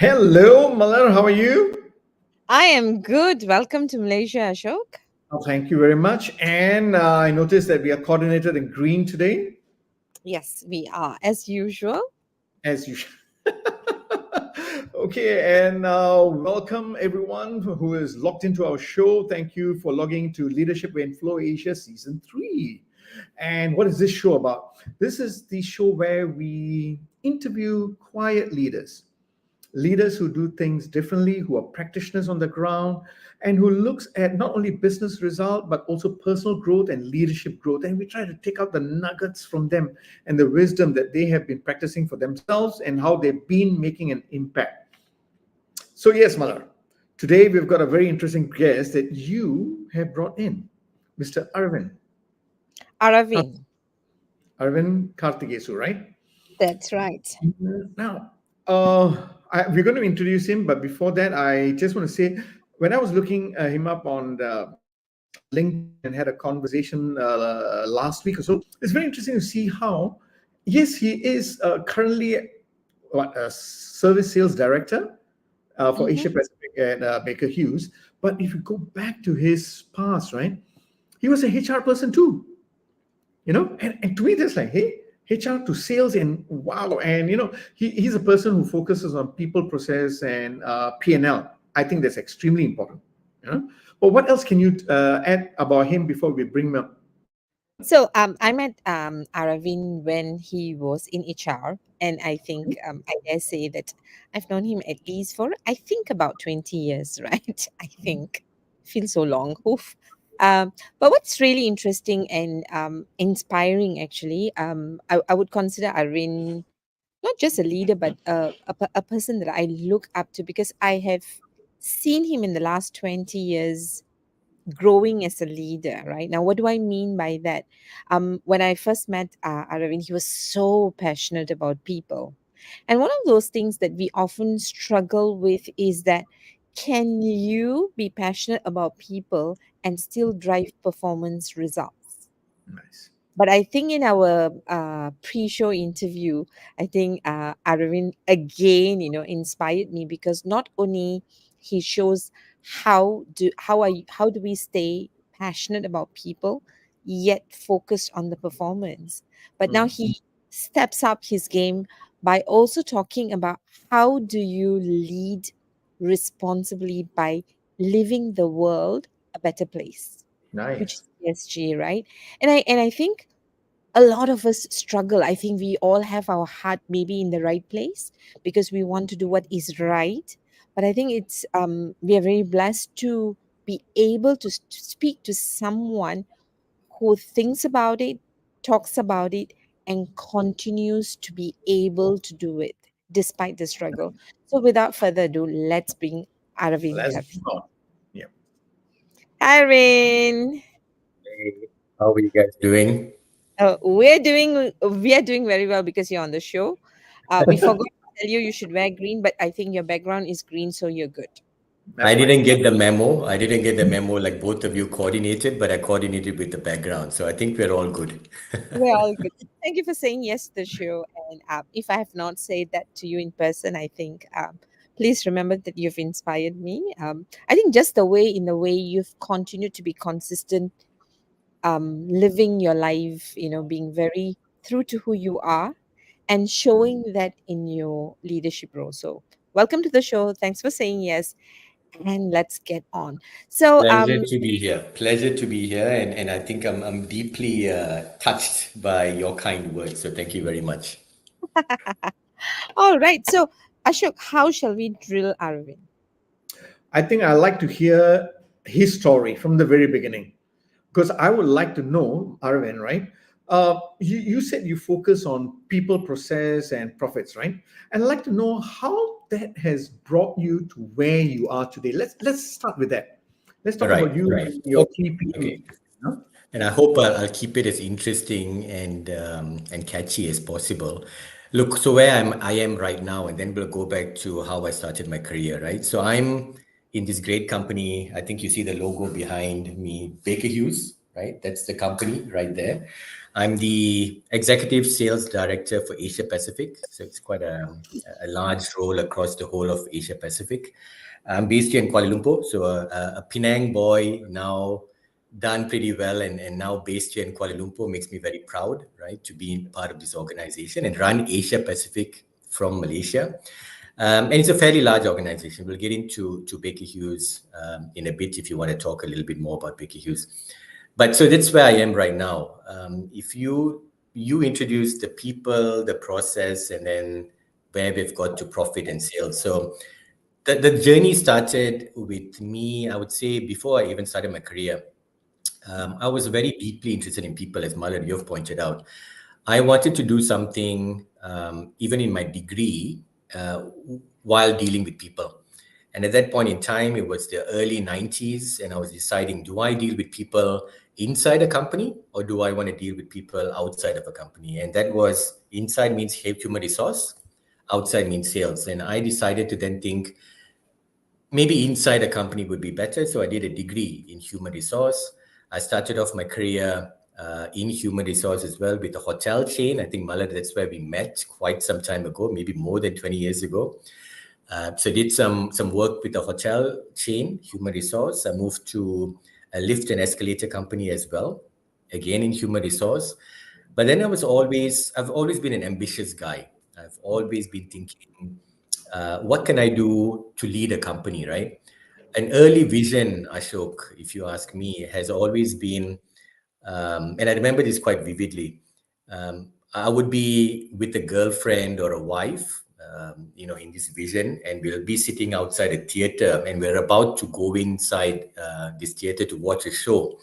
Hello, Malar. How are you? I am good. Welcome to Malaysia, Ashok. Oh, thank you very much. And I noticed that we are coordinated in green today, Yes, we are, as usual. as usual. Okay, and welcome everyone who is logged into our show. Thank you for logging to Leadership in Flow Asia Season 3. And what is this show about? This is the show where we interview quiet leaders who do things differently, who are practitioners on the ground, and who looks at not only business result but also personal growth and leadership growth. And we try to take out the nuggets from them and the wisdom that they have been practicing for themselves and how they've been making an impact. So yes, Malar, today we've got a very interesting guest that you have brought in, Mr. Aravind. Aravind Karthigesu, right? That's right. Now, we're going to introduce him, but before that, I just want to say, when I was looking him up on the LinkedIn and had a conversation last week or so, it's very interesting to see how, yes, he is currently a service sales director for Mm-hmm. Asia Pacific at Baker Hughes. But if you go back to his past, right, he was a HR person too, and to me that's like, hey, HR to sales, and wow. And he's a person who focuses on people, process, and P&L. I think that's extremely important. But what else can you add about him before we bring him up? So I met Aravind when he was in HR, and I think I dare say that I've known him at least for I think about 20 years, right? I think feels so long. Oof. But what's really interesting and inspiring, actually, I would consider Aravind not just a leader, but a person that I look up to because I have seen him in the last 20 years growing as a leader. Right now, what do I mean by that? When I first met Aravind, he was so passionate about people, and one of those things that we often struggle with is that, can you be passionate about people and still drive performance results? Nice. But I think in our pre-show interview, I think Aravind again, inspired me because not only he shows how do we stay passionate about people yet focused on the performance, but now Mm. he steps up his game by also talking about how do you lead responsibly by living the world a better place, which is Nice. ESG, right? And I think a lot of us struggle. I think we all have our heart maybe in the right place because we want to do what is right. But I think it's we are very blessed to be able to speak to someone who thinks about it, talks about it, and continues to be able to do it despite the struggle. So without further ado, let's bring Aravind Let's Karthi. move on. Yeah. Aravind. Hey, how are you guys doing? We are doing very well because you're on the show. We forgot to tell you you should wear green, but I think your background is green, so you're good. I That's right. didn't get the memo. I didn't get the memo like both of you coordinated, but I coordinated with the background. So I think we're all good. We're all good. Thank you for saying yes to the show. And if I have not said that to you in person, I think please remember that you've inspired me. I think just in the way you've continued to be consistent, living your life, being very true to who you are and showing that in your leadership role. So, welcome to the show. Thanks for saying yes. And let's get on. So, Pleasure to be here. Pleasure to be here. And I think I'm deeply touched by your kind words. So thank you very much. all right. So, Ashok, how shall we drill Arvind? I think I like to hear his story from the very beginning because I would like to know, Arvind, right? You said you focus on people, process, and profits, right? And I'd like to know how that has brought you to where you are today. Let's start with that. Let's talk Right, about you right. and your Okay, key people. okay. And I hope I'll keep it as interesting and catchy as possible. Look, so where I am right now, and then we'll go back to how I started my career, right? So I'm in this great company. I think you see the logo behind me, Baker Hughes. right? That's the company right there. I'm the executive sales director for Asia Pacific. So it's quite a large role across the whole of Asia Pacific. I'm based here in Kuala Lumpur. So a Penang boy, now done pretty well, and now based here in Kuala Lumpur makes me very proud, right, to be part of this organization and run Asia Pacific from Malaysia. And it's a fairly large organization. We'll get into Baker Hughes in a bit if you want to talk a little bit more about Baker Hughes. But so that's where I am right now. If you introduce the people, the process, and then where we've got to profit and sales. So the journey started with me, I would say, before I even started my career. I was very deeply interested in people, as Malad, you've pointed out. I wanted to do something, even in my degree, while dealing with people. And at that point in time, it was the early 90s, and I was deciding, do I deal with people inside a company, or do I want to deal with people outside of a company? And that was, inside means human resource, outside means sales. And I decided to then think, maybe inside a company would be better. So I did a degree in human resource. I started off my career in human resource as well with a hotel chain. I think, Malad, that's where we met quite some time ago, maybe more than 20 years ago. So I did some work with the hotel chain, human resource. I moved to a lift and escalator company as well, again in human resource. But then I've always been an ambitious guy. I've always been thinking, what can I do to lead a company, right? An early vision, Ashok, if you ask me, has always been, and I remember this quite vividly. I would be with a girlfriend or a wife, in this vision, and we'll be sitting outside a theater, and we're about to go inside this theater to watch a show.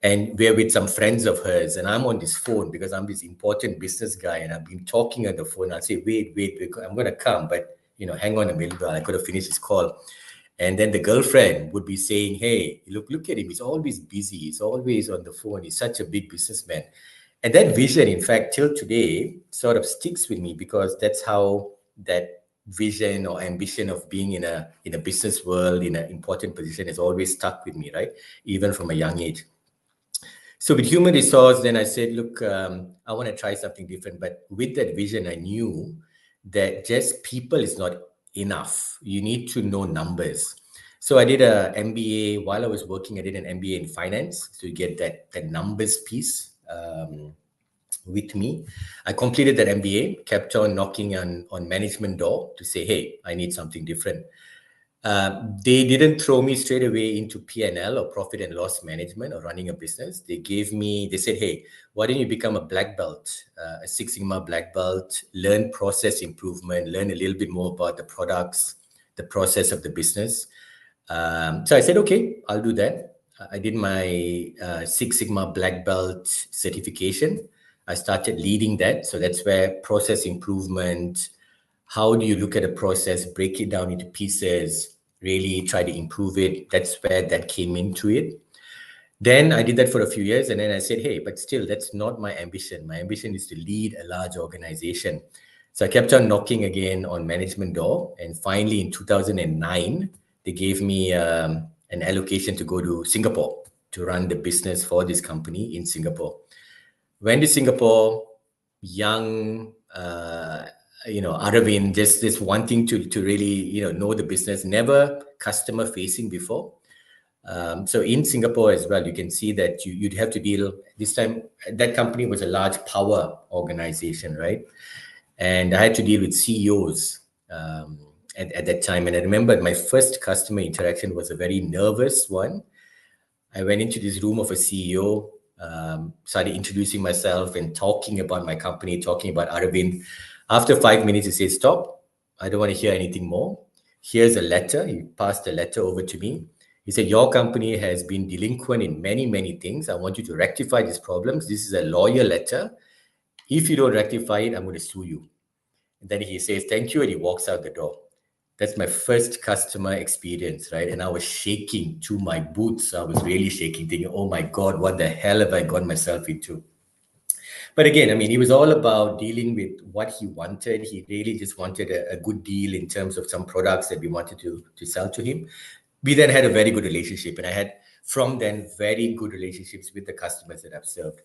And we're with some friends of hers, and I'm on this phone because I'm this important business guy, and I've been talking on the phone. I'll say, wait, I'm going to come, but hang on a minute, I could have finished this call. And then the girlfriend would be saying, hey, look at him. He's always busy. He's always on the phone. He's such a big businessman. And that vision, in fact, till today sort of sticks with me, because that's how that vision or ambition of being in a business world, in an important position, has always stuck with me, right? Even from a young age. So with human resource, then I said, look, I want to try something different. But with that vision, I knew that just people is not enough. You need to know numbers. So I did an MBA. While I was working, I did an MBA in finance to get that numbers piece with me. I completed that MBA, kept on knocking on management door to say, hey, I need something different. They didn't throw me straight away into P&L or profit and loss management or running a business. They said, hey, why don't you become a black belt, a Six Sigma black belt, learn process improvement, learn a little bit more about the products, the process of the business. So I said, okay, I'll do that. I did my Six Sigma black belt certification. I started leading that. So that's where process improvement, how do you look at a process, break it down into pieces, really try to improve it? That's where that came into it. Then I did that for a few years, and then I said, hey, but still, that's not my ambition. My ambition is to lead a large organization. So I kept on knocking again on management door. And finally, in 2009, they gave me an allocation to go to Singapore to run the business for this company in Singapore. Went to Singapore, young, Aravind, just this wanting to really, know the business, never customer facing before. So in Singapore as well, you can see that you'd have to deal, this time, that company was a large power organization, right? And I had to deal with CEOs at that time. And I remember my first customer interaction was a very nervous one. I went into this room of a CEO, started introducing myself and talking about my company, talking about Aravind. After 5 minutes, he said, stop. I don't want to hear anything more. Here's a letter. He passed the letter over to me. He said, your company has been delinquent in many, many things. I want you to rectify these problems. This is a lawyer letter. If you don't rectify it, I'm going to sue you. And then he says, thank you. And he walks out the door. That's my first customer experience, right? And I was shaking to my boots. I was really shaking, thinking, oh my God, what the hell have I got myself into? But again, I mean, it was all about dealing with what he wanted. He really just wanted a good deal in terms of some products that we wanted to sell to him. We then had a very good relationship. And I had from then, very good relationships with the customers that I've served.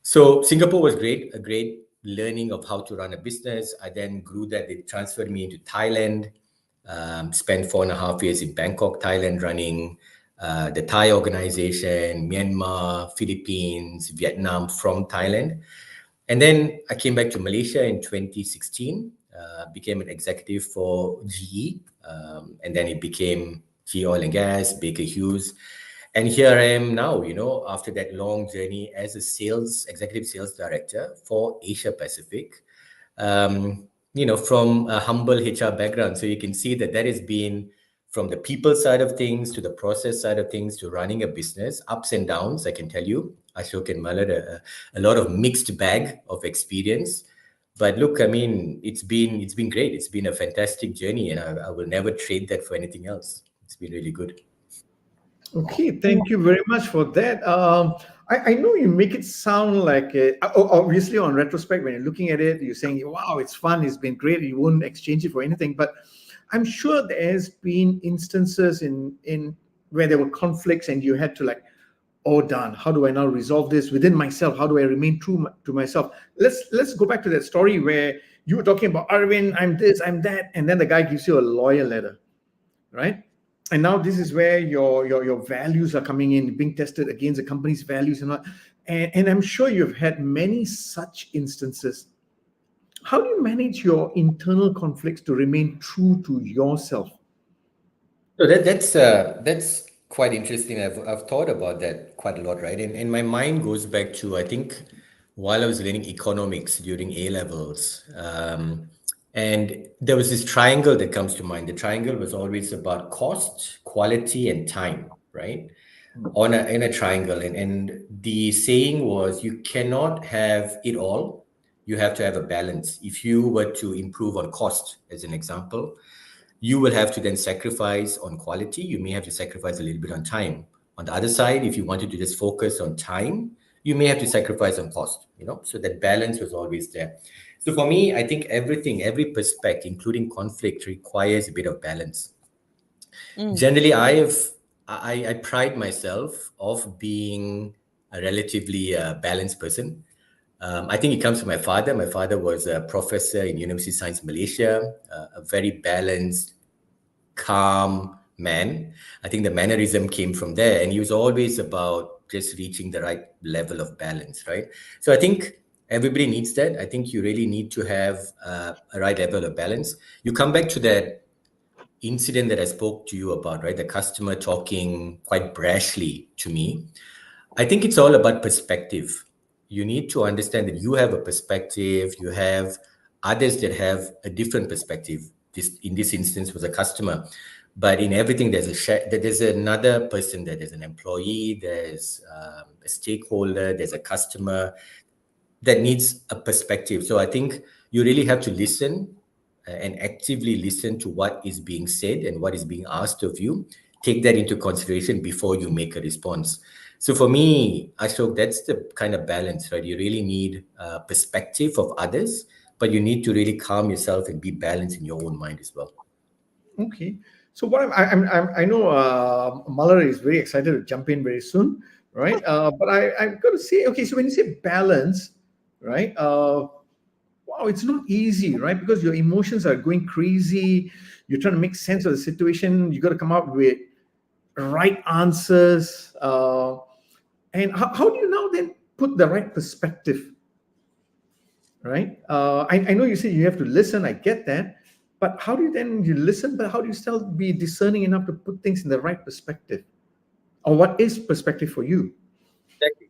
So Singapore was great, a great learning of how to run a business. I then grew that. They transferred me into Thailand, spent 4.5 years in Bangkok, Thailand, running the Thai organization, Myanmar, Philippines, Vietnam from Thailand. And then I came back to Malaysia in 2016, became an executive for GE, and then it became GE Oil and Gas, Baker Hughes. And here I am now, after that long journey as a executive sales director for Asia Pacific, from a humble HR background. So you can see that has been from the people side of things to the process side of things to running a business, ups and downs, I can tell you, Ashok and Malad, a lot of mixed bag of experience. But look, I mean, it's been great. It's been a fantastic journey, and I will never trade that for anything else. It's been really good. Okay, thank you very much for that. I know you make it sound like, obviously on retrospect, when you're looking at it, you're saying, wow, it's fun, it's been great, you won't exchange it for anything. But I'm sure there's been instances in where there were conflicts and you had to like, oh, darn, how do I now resolve this within myself? How do I remain true to myself? Let's go back to that story where you were talking about, Aravind, I'm this, I'm that, and then the guy gives you a lawyer letter, right? And now this is where your values are coming in, being tested against the company's values and all. And I'm sure you've had many such instances. How do you manage your internal conflicts to remain true to yourself? So that's quite interesting. I've thought about that quite a lot, right? And my mind goes back to, I think, while I was learning economics during A levels. And there was this triangle that comes to mind. The triangle was always about cost, quality, and time, right? In a triangle. And the saying was, you cannot have it all. You have to have a balance. If you were to improve on cost, as an example, you will have to then sacrifice on quality. You may have to sacrifice a little bit on time. On the other side, if you wanted to just focus on time, you may have to sacrifice on cost, so that balance was always there. So for me, I think every perspective, including conflict, requires a bit of balance. Generally, I pride myself of being a relatively balanced person. I think it comes from my father. My father was a professor in University of Science Malaysia, a very balanced, calm man. I think the mannerism came from there, and he was always about just reaching the right level of balance, right? So I think everybody needs that. I think you really need to have a right level of balance. You come back to that incident that I spoke to you about, right? The customer talking quite brashly to me. I think it's all about perspective. You need to understand that you have a perspective, you have others that have a different perspective. In this instance was a customer, but in everything there's another person, there's an employee, there's a stakeholder, there's a customer that needs a perspective. So I think you really have to listen and actively listen to what is being said and what is being asked of you. Take that into consideration before you make a response. So for me, Ashok, that's the kind of balance, right? You really need a perspective of others, but you need to really calm yourself and be balanced in your own mind as well. Okay. So what I know Mallory is very excited to jump in very soon, right? But I've got to say, okay, so when you say balance, right? Wow, it's not easy, right? Because your emotions are going crazy. You're trying to make sense of the situation. You got to come up with right answers. And how do you now then put the right perspective, right? I know you say you have to listen. I get that. But how do you listen, but how do you still be discerning enough to put things in the right perspective? Or what is perspective for you?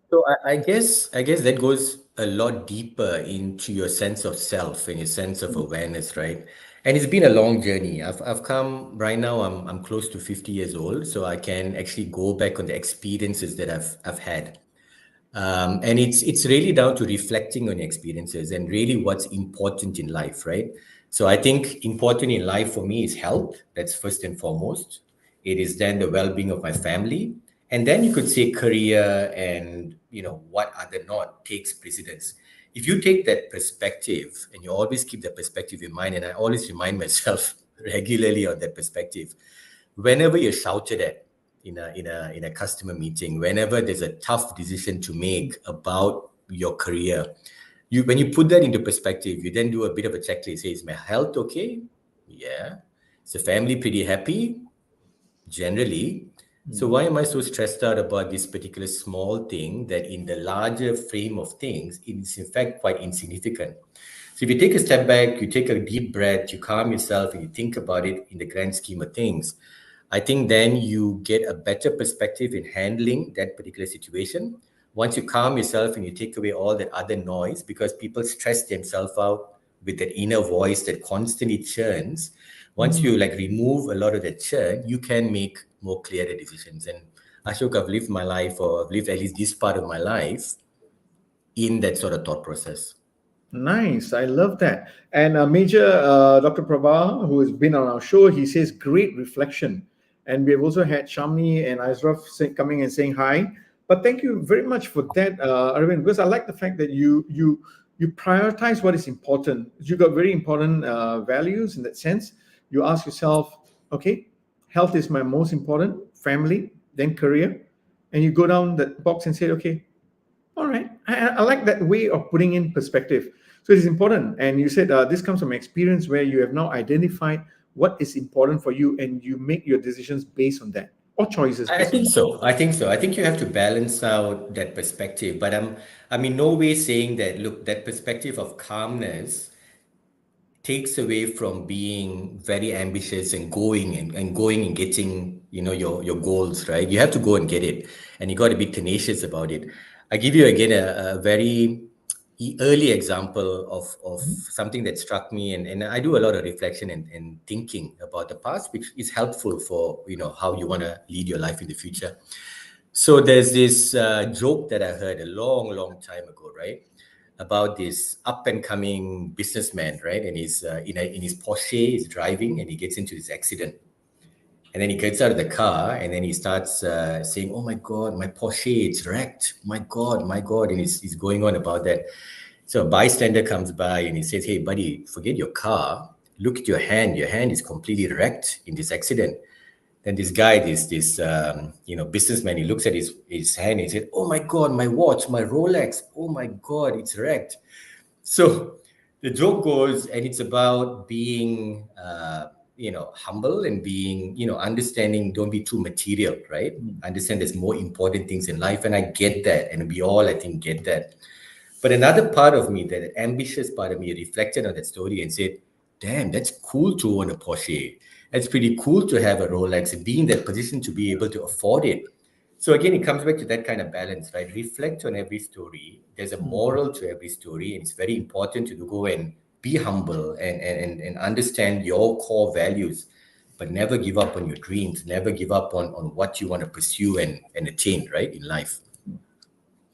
So I guess that goes a lot deeper into your sense of self and your sense of awareness, right? And it's been a long journey. I've come right now. I'm close to 50 years old, so I can actually go back on the experiences that I've had. And it's really down to reflecting on your experiences and really what's important in life, right? So I think important in life for me is health. That's first and foremost. It is then the well-being of my family. And then you could say career and, what other not takes precedence. If you take that perspective and you always keep that perspective in mind, and I always remind myself regularly on that perspective, whenever you're shouted at, in a customer meeting, whenever there's a tough decision to make about your career, when you put that into perspective, you then do a bit of a checklist. Say, is my health okay? Yeah. Is the family pretty happy? Generally. So why am I so stressed out about this particular small thing that in the larger frame of things, it is in fact quite insignificant? So if you take a step back, you take a deep breath, you calm yourself, and you think about it in the grand scheme of things, I think then you get a better perspective in handling that particular situation. Once you calm yourself and you take away all that other noise, because people stress themselves out with that inner voice that constantly churns. Once you like remove a lot of that churn, you can make more clearer decisions. And Ashok, I've lived my life, or I've lived at least this part of my life in that sort of thought process. Nice. I love that. And Major Dr. Prabha, who has been on our show, he says great reflection. And we have also had Shamni and Ashraf coming and saying hi. But thank you very much for that, Aravind, because I like the fact that you prioritize what is important. You got very important values in that sense. You ask yourself, okay, health is my most important, family, then career. And you go down that box and say, okay, all right. I like that way of putting in perspective. So it is important. And you said this comes from experience where you have now identified what is important for you and you make your decisions based on that or choices I based on think that. so. I think so. I think you have to balance out that perspective. But I'm in no way saying that, look, that perspective of calmness takes away from being very ambitious and going and getting, your goals, right? You have to go and get it, and you got to be tenacious about it. I give you again a very early example of something that struck me, and I do a lot of reflection and thinking about the past, which is helpful for how you want to lead your life in the future. So there's this joke that I heard a long, long time ago, right? About this up and coming businessman, right? And he's in his Porsche, he's driving, and he gets into this accident. And then he gets out of the car, and then he starts saying, "Oh my God, my Porsche, it's wrecked. My God," and he's going on about that. So a bystander comes by and he says, "Hey, buddy, forget your car. Look at your hand. Your hand is completely wrecked in this accident." Then this guy, this businessman, he looks at his hand and he said, "Oh my God, my watch, my Rolex. Oh my God, it's wrecked." So the joke goes, and it's about being, humble and being, understanding. Don't be too material, right? Understand there's more important things in life, and I get that, and we all, I think, get that. But another part of me, that ambitious part of me, reflected on that story and said, "Damn, that's cool to own a Porsche. It's pretty cool to have a Rolex and be in that position to be able to afford it." So again, it comes back to that kind of balance, right? Reflect on every story. There's a moral to every story, and it's very important to go and be humble and understand your core values, but never give up on your dreams, never give up on what you want to pursue and attain, right, in life.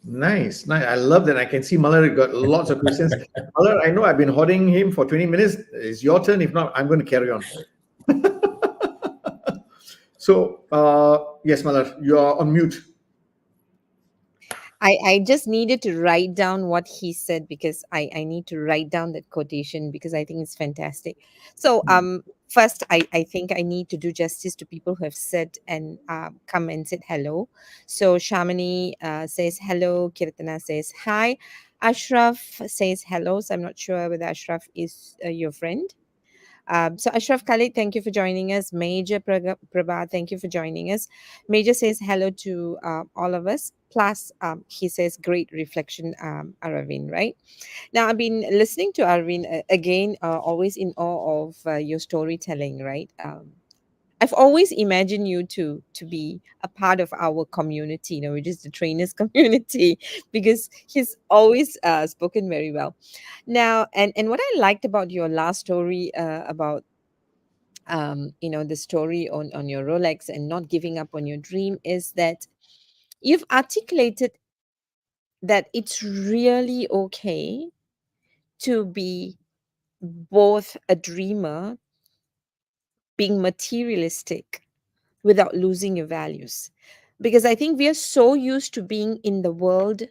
Nice. Nice. I love that. I can see Malar got lots of questions. Malar, I know I've been holding him for 20 minutes. It's your turn. If not, I'm going to carry on. So, yes, Malar, you are on mute. I just needed to write down what he said because I need to write down that quotation because I think it's fantastic. So first I think I need to do justice to people who have said and come and said hello. So Shamini says hello, Kirtana says hi, Ashraf says hello. So I'm not sure whether Ashraf is your friend. So Ashraf Khalid, thank you for joining us. Major Prabha, thank you for joining us. Major says hello to all of us. Plus, he says great reflection, Aravind, right? Now, I've been listening to Aravind again, always in awe of your storytelling, right? I've always imagined you to be a part of our community, which is the trainers community, because he's always spoken very well. Now, and what I liked about your last story about the story on your Rolex and not giving up on your dream is that you've articulated that it's really okay to be both a dreamer, being materialistic without losing your values. Because I think we are so used to being in the world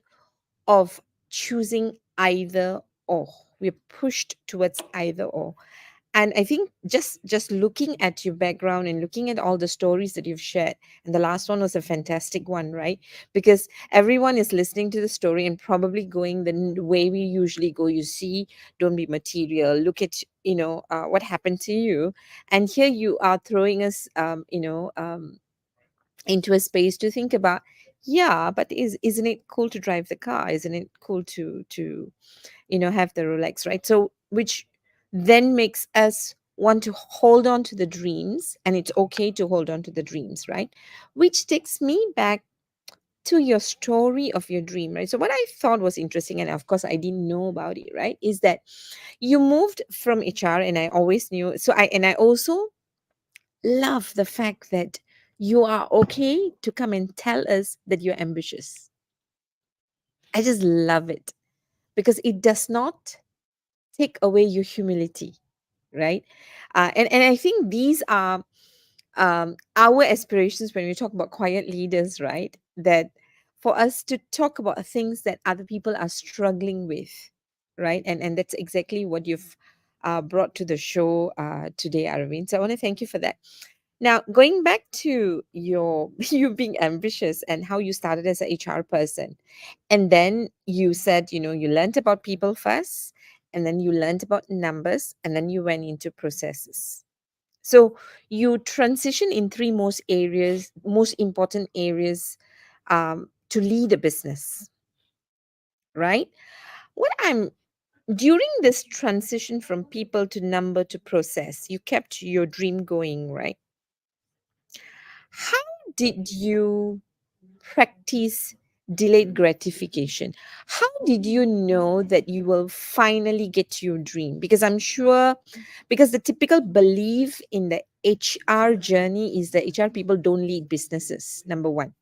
of choosing either or. We're pushed towards either or. And I think just looking at your background and looking at all the stories that you've shared, and the last one was a fantastic one, right? Because everyone is listening to the story and probably going the way we usually go. You see, don't be material. Look at what happened to you, and here you are throwing us, into a space to think about. Yeah, but isn't it cool to drive the car? Isn't it cool to have the Rolex, right? So which then makes us want to hold on to the dreams, and it's okay to hold on to the dreams, right? Which takes me back to your story of your dream, right? So what I thought was interesting, and of course I didn't know about it, right, is that you moved from HR, and I always knew. So I also love the fact that you are okay to come and tell us that you're ambitious. I just love it because it does not take away your humility, right? And I think these are our aspirations when we talk about quiet leaders, right? That for us to talk about things that other people are struggling with, right? And that's exactly what you've brought to the show today, Aravind. So I want to thank you for that. Now, going back to your you being ambitious and how you started as a HR person, and then you said, you learned about people first, and then you learned about numbers, and then you went into processes. So you transition in three most important areas to lead a business, right? What I'm During this transition from people to number to process, you kept your dream going, right? How did you practice delayed gratification? How did you know that you will finally get your dream? Because I'm sure, because the typical belief in the HR journey is that HR people don't lead businesses, number one.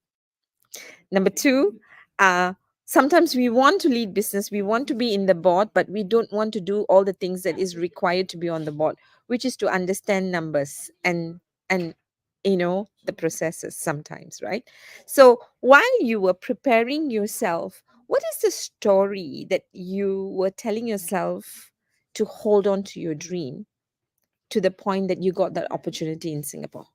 Number two, uh, sometimes we want to lead business, we want to be in the board, but we don't want to do all the things that is required to be on the board, which is to understand numbers and the processes sometimes, right? So while you were preparing yourself, what is the story that you were telling yourself to hold on to your dream to the point that you got that opportunity in Singapore?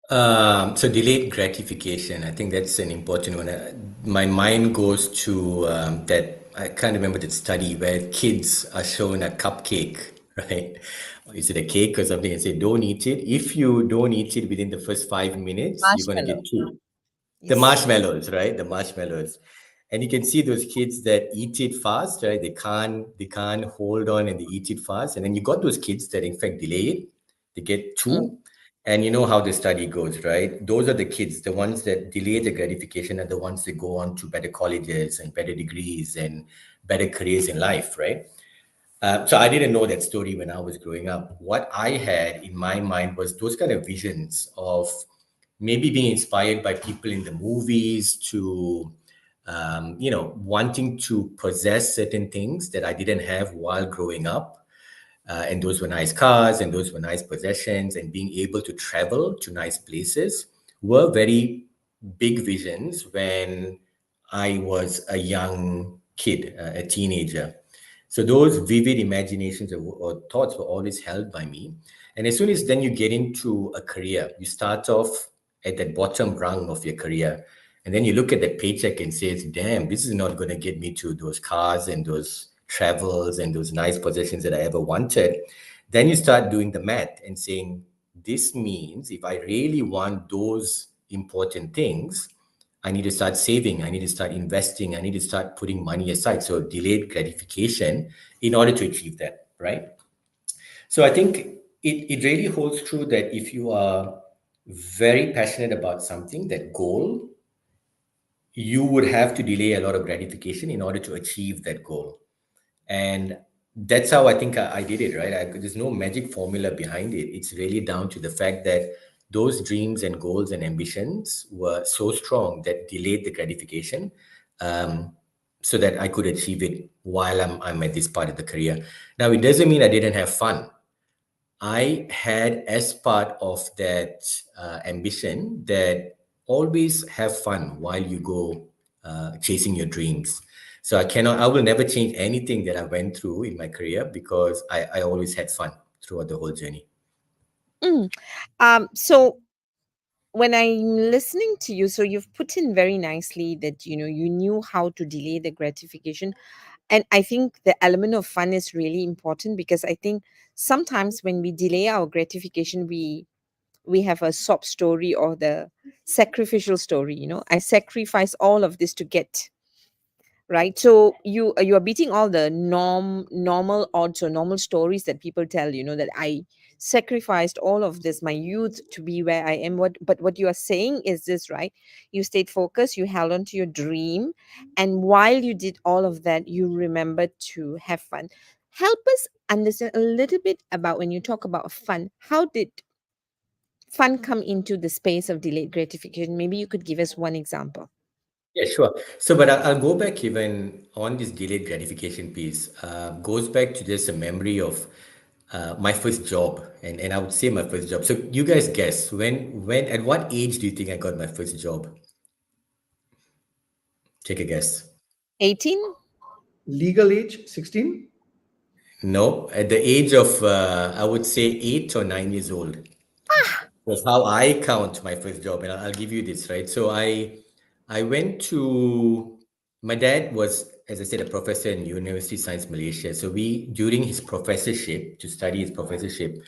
So delayed gratification, I think that's an important one. My mind goes to that, I can't remember the study where kids are shown a cupcake, right? Or is it a cake or something, and say, don't eat it. If you don't eat it within the first 5 minutes, you're going to get Marshmallow. two. The Yes. marshmallows, right? The marshmallows. And you can see those kids that eat it fast, right? They can't hold on and they eat it fast. And then you got those kids that in fact delay it. They get two. And you know how the study goes, right? Those are the kids, the ones that delay the gratification are the ones that go on to better colleges and better degrees and better careers in life, right? So I didn't know that story when I was growing up. What I had in my mind was those kind of visions of maybe being inspired by people in the movies to, wanting to possess certain things that I didn't have while growing up. And those were nice cars and those were nice possessions, and being able to travel to nice places were very big visions when I was a young kid, a teenager. So those vivid imaginations or thoughts were always held by me. And as soon as then you get into a career, you start off at that bottom rung of your career. And then you look at the paycheck and say, damn, this is not going to get me to those cars and those travels and those nice possessions that I ever wanted. Then you start doing the math and saying, this means if I really want those important things, I need to start saving, I need to start investing, I need to start putting money aside. So delayed gratification in order to achieve that, right? So I think it really holds true that if you are very passionate about something, that goal, you would have to delay a lot of gratification in order to achieve that goal. And that's how I think I did it, right? There's no magic formula behind it. It's really down to the fact that those dreams and goals and ambitions were so strong that delayed the gratification, so that I could achieve it while I'm at this part of the career. Now, it doesn't mean I didn't have fun. I had, as part of that ambition, that always have fun while you go chasing your dreams. So I will never change anything that I went through in my career because I always had fun throughout the whole journey. Mm. So when I'm listening to you, so you've put in very nicely that you knew how to delay the gratification, and I think the element of fun is really important, because I think sometimes when we delay our gratification, we have a sob story, or the sacrificial story. I sacrifice all of this to get, right? So you are beating all the normal odds or normal stories that people tell, that I sacrificed all of this, my youth, to be where I am. But what you are saying is this, right? You stayed focused, you held on to your dream, and while you did all of that, you remembered to have fun. Help us understand a little bit about, when you talk about fun, how did fun come into the space of delayed gratification? Maybe you could give us one example. Yeah, sure. So, but I'll go back even on this delayed gratification piece. Goes back to just a memory of my first job, and I would say my first job. So, you guys guess at what age do you think I got my first job? Take a guess. 18. Legal age 16. No, at the age of I would say 8 or 9 years old. That's how I count my first job, and I'll give you this, right? So I went to my dad was, as I said, a professor in University of Science Malaysia. So we during his professorship to study his professorship,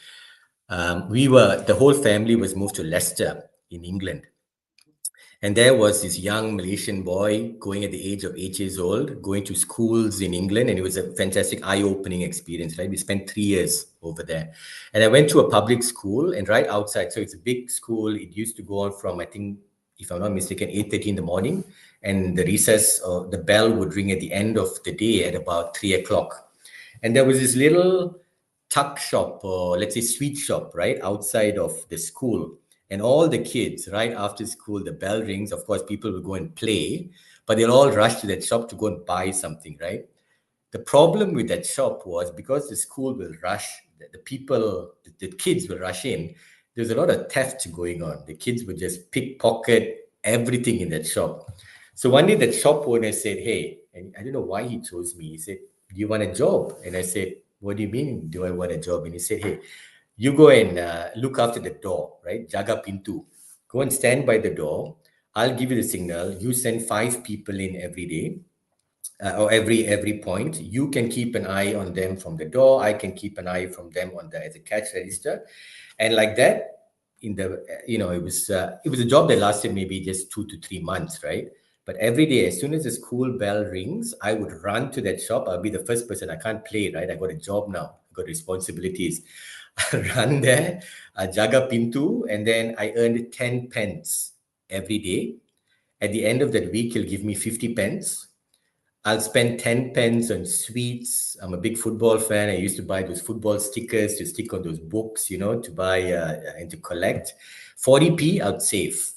the whole family was moved to Leicester in England. And there was this young Malaysian boy going at the age of 8 years old, going to schools in England. And it was a fantastic, eye opening experience, right? We spent 3 years over there. And I went to a public school and right outside. So it's a big school. It used to go on from, I think, if I'm not mistaken, 8:30 in the morning. And the recess or the bell would ring at the end of the day at about 3 o'clock. And there was this little tuck shop, or let's say sweet shop, right outside of the school. And all the kids, right after school, the bell rings. Of course, people will go and play, but they'll all rush to that shop to go and buy something, right? The problem with that shop was because the school will rush, the people, the kids will rush in. There's a lot of theft going on. The kids would just pickpocket everything in that shop. So one day that shop owner said, "Hey," and I don't know why he chose me. He said, "Do you want a job?" And I said, "What do you mean, do I want a job?" And he said, "Hey, you go and look after the door, right? Jaga pintu. Go and stand by the door. I'll give you the signal. You send 5 people in every day, or every point. You can keep an eye on them from the door. I can keep an eye from them on the as a cash register, and like that." In the it was a job that lasted maybe just 2 to 3 months, right? But every day, as soon as the school bell rings, I would run to that shop. I'll be the first person. I can't play, right? I got a job now. I got responsibilities. I run there, jaga pintu, and then I earned 10 pence every day. At the end of that week, he'll give me 50 pence. I'll spend 10 pence on sweets. I'm a big football fan. I used to buy those football stickers to stick on those books, to buy and to collect. 40p, I'd save.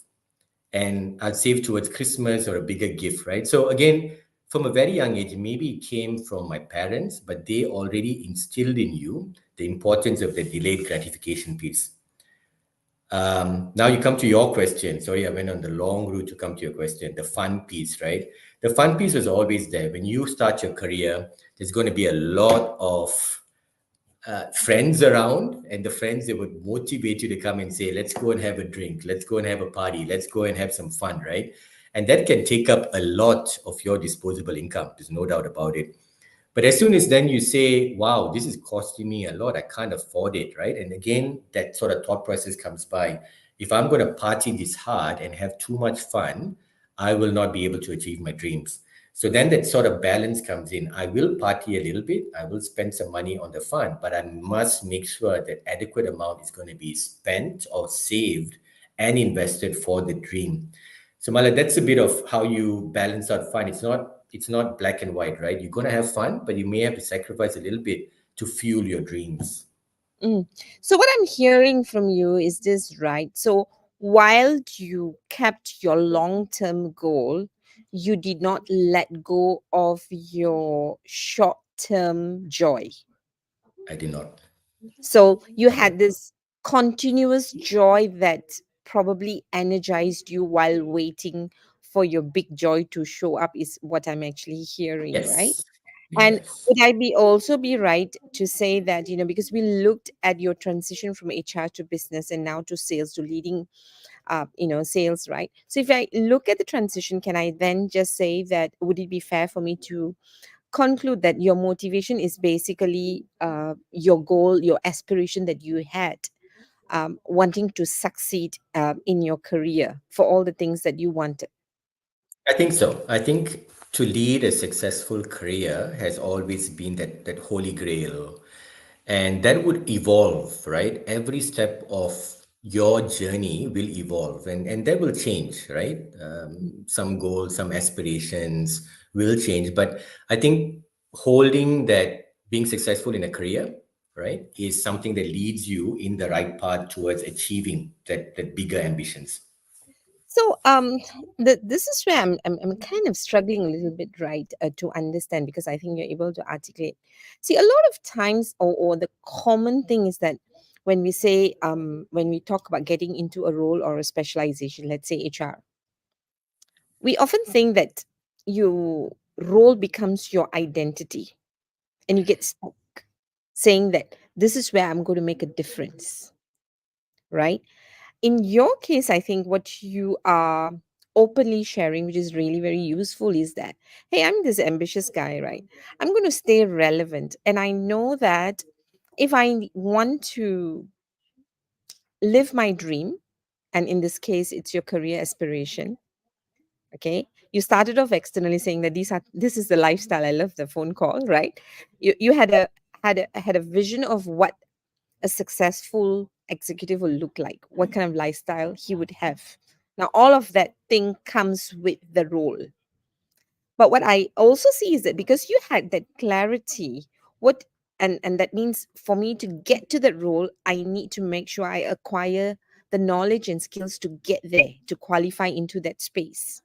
And I'd save towards Christmas or a bigger gift, right? So again, from a very young age, maybe it came from my parents, but they already instilled in you the importance of the delayed gratification piece. Now you come to your question. Sorry, I went on the long route to come to your question. The fun piece, right? The fun piece was always there. When you start your career, there's going to be a lot of friends around, and the friends that would motivate you to come and say, "Let's go and have a drink. Let's go and have a party. Let's go and have some fun," right? And that can take up a lot of your disposable income. There's no doubt about it. But as soon as then you say, "Wow, this is costing me a lot. I can't afford it," right? And again, that sort of thought process comes by. If I'm going to party this hard and have too much fun, I will not be able to achieve my dreams. So then that sort of balance comes in. I will party a little bit. I will spend some money on the fun, but I must make sure that adequate amount is going to be spent or saved and invested for the dream. So Mala, that's a bit of how you balance out fun. It's not black and white, right? You're gonna have fun, but you may have to sacrifice a little bit to fuel your dreams. Mm. So what I'm hearing from you is this, right? So while you kept your long-term goal, you did not let go of your short-term joy. I did not. So you had this continuous joy that probably energized you while waiting for your big joy to show up, is what I'm actually hearing, right? Yes. And Yes. would I be also be right to say that, because we looked at your transition from HR to business and now to sales, to leading sales, right? So if I look at the transition, can I then just say that, would it be fair for me to conclude that your motivation is basically your goal, your aspiration that you had, wanting to succeed in your career for all the things that you wanted? I think so. I think to lead a successful career has always been that holy grail. And that would evolve, right? Every step of your journey will evolve and that will change, right? Some goals, some aspirations will change. But I think holding that being successful in a career, right, is something that leads you in the right path towards achieving that bigger ambitions. So, this is where I'm kind of struggling a little bit, right, to understand, because I think you're able to articulate. See, a lot of times, or the common thing is that when we say, when we talk about getting into a role or a specialization, let's say HR, we often think that your role becomes your identity, and you get stuck saying that this is where I'm going to make a difference, right? In your case, I think what you are openly sharing, which is really very useful, is that, hey, I'm this ambitious guy, right? I'm going to stay relevant. And I know that if I want to live my dream, and in this case, it's your career aspiration, okay? You started off externally saying that this is the lifestyle. I love the phone call, right? You had a vision of what a successful executive will look like, what kind of lifestyle he would have. Now, all of that thing comes with the role. But what I also see is that because you had that clarity, what and that means for me to get to that role, I need to make sure I acquire the knowledge and skills to get there, to qualify into that space.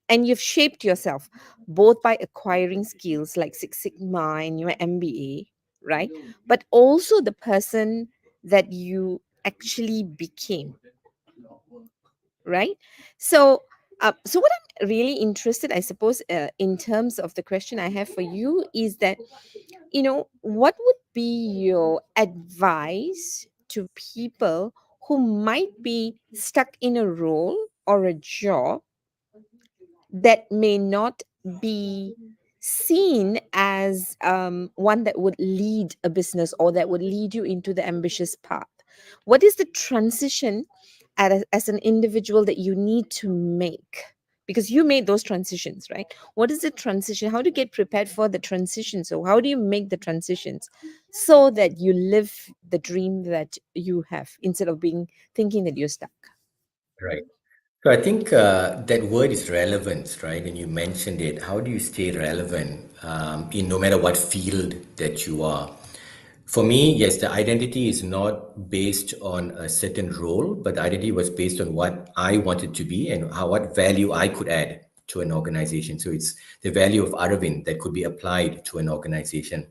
And you've shaped yourself both by acquiring skills like Six Sigma and your MBA, right? But also the person that you actually became, right? So what I'm really interested, I suppose, in terms of the question I have for you is that, what would be your advice to people who might be stuck in a role or a job that may not be seen as one that would lead a business or that would lead you into the ambitious path? What is the transition as an individual that you need to make? Because you made those transitions, right? What is the transition? How do you get prepared for the transition? So, how do you make the transitions so that you live the dream that you have instead of being thinking that you're stuck? Right. So I think that word is relevance, right? And you mentioned it. How do you stay relevant in no matter what field that you are? For me, yes, the identity is not based on a certain role, but the identity was based on what I wanted to be and what value I could add to an organization. So it's the value of Aravind that could be applied to an organization.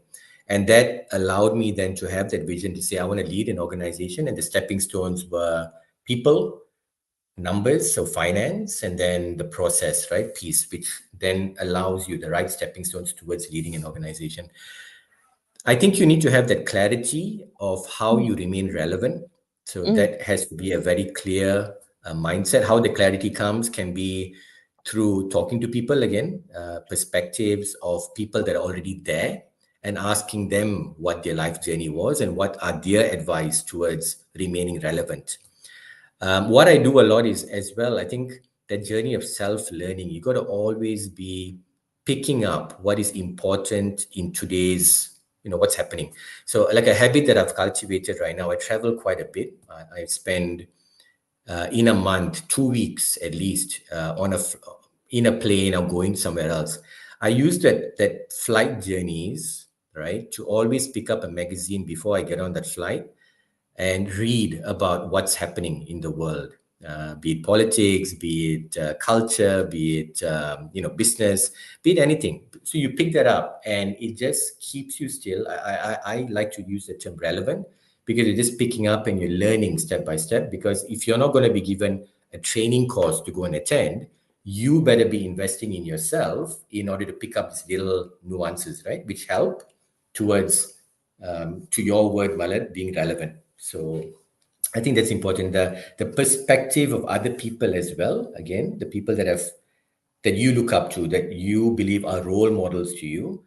And that allowed me then to have that vision to say, I want to lead an organization. And the stepping stones were people, numbers, so finance, and then the process, right, piece, which then allows you the right stepping stones towards leading an organization. I think you need to have that clarity of how you remain relevant. So Mm, that has to be a very clear mindset. How the clarity comes can be through talking to people again, perspectives of people that are already there, and asking them what their life journey was and what are their advice towards remaining relevant. What I do a lot is as well, I think that journey of self-learning, you got to always be picking up what is important in today's, what's happening. So like a habit that I've cultivated right now, I travel quite a bit. I spend in a month, 2 weeks at least, in a plane or going somewhere else. I use that flight journeys, right, to always pick up a magazine before I get on that flight and read about what's happening in the world, be it politics, be it culture, be it business, be it anything. So you pick that up, and it just keeps you still. I like to use the term relevant because you're just picking up and you're learning step by step. Because if you're not going to be given a training course to go and attend, you better be investing in yourself in order to pick up these little nuances, right? Which help towards, to your word, Malad, being relevant. So I think that's important. The perspective of other people as well. Again, the people that you look up to, that you believe are role models to you,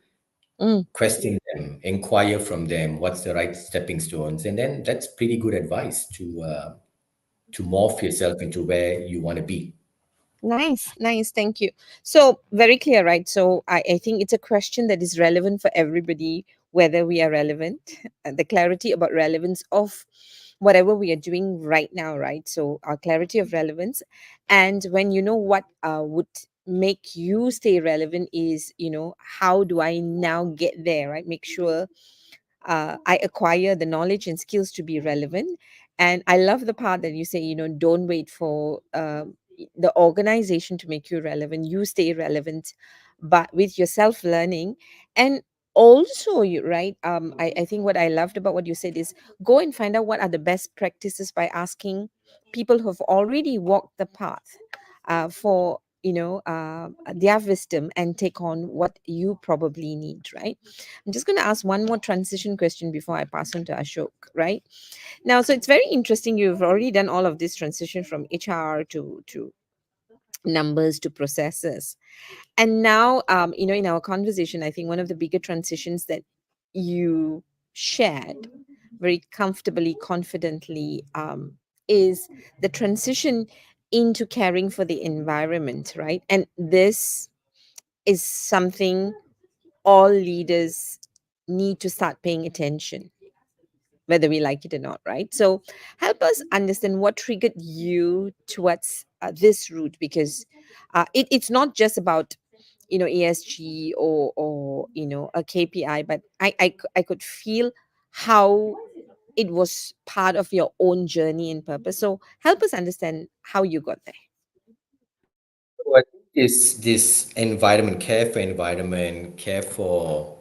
Mm. question them, inquire from them, what's the right stepping stones, and then that's pretty good advice to morph yourself into where you want to be. Nice, nice. Thank you. So, very clear, right? So, I think it's a question that is relevant for everybody, whether we are relevant, the clarity about relevance of whatever we are doing right now, right? So, our clarity of relevance. And when you know what would make you stay relevant is, how do I now get there, right? Make sure I acquire the knowledge and skills to be relevant. And I love the part that you say, don't wait for the organization to make you relevant. You stay relevant, but with your self learning. And also, right? I think what I loved about what you said is go and find out what are the best practices by asking people who have already walked the path for their wisdom and take on what you probably need, right? I'm just going to ask one more transition question before I pass on to Ashok, right? Now, so it's very interesting. You've already done all of this transition from HR to numbers to processes. And now, in our conversation, I think one of the bigger transitions that you shared very comfortably, confidently, is the transition into caring for the environment, right? And this is something all leaders need to start paying attention, whether we like it or not, right? So help us understand what triggered you towards this route, because it's not just about ESG or a KPI, but I could feel how it was part of your own journey and purpose. So help us understand how you got there. What is this environment, care for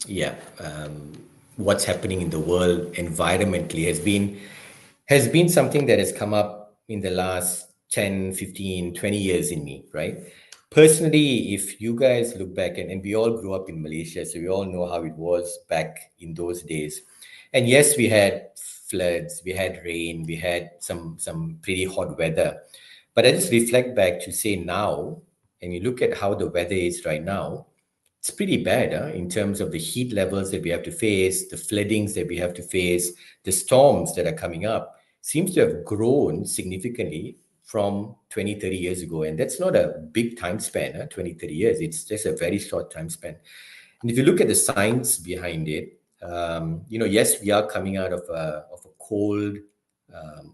yeah, what's happening in the world environmentally has been something that has come up in the last 10, 15, 20 years in me, right? Personally, if you guys look back, and we all grew up in Malaysia, so we all know how it was back in those days. And yes, we had floods, we had rain, we had some pretty hot weather. But I just reflect back to say now, and you look at how the weather is right now, it's pretty bad, in terms of the heat levels that we have to face, the floodings that we have to face, the storms that are coming up, seems to have grown significantly from 20, 30 years ago. And that's not a big time span, 20, 30 years. It's just a very short time span. And if you look at the science behind it, yes, we are coming out of a cold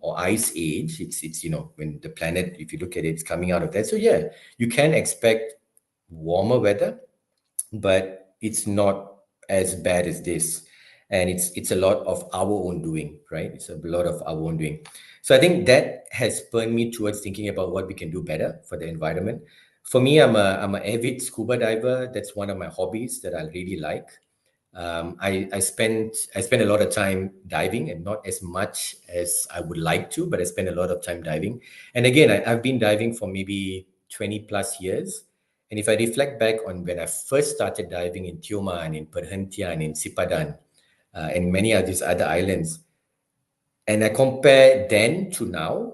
or ice age. It's when the planet, if you look at it, it's coming out of that. So yeah, you can expect warmer weather, but it's not as bad as this. And it's a lot of our own doing, right? It's a lot of our own doing. So I think that has spurred me towards thinking about what we can do better for the environment. For me, I'm an avid scuba diver. That's one of my hobbies that I really like. I spend a lot of time diving, and not as much as I would like to, but I spend a lot of time diving. And again, I've been diving for maybe 20 plus years. And if I reflect back on when I first started diving in Tioman, in Perhentian, in Sipadan, and many of these other islands, and I compare then to now,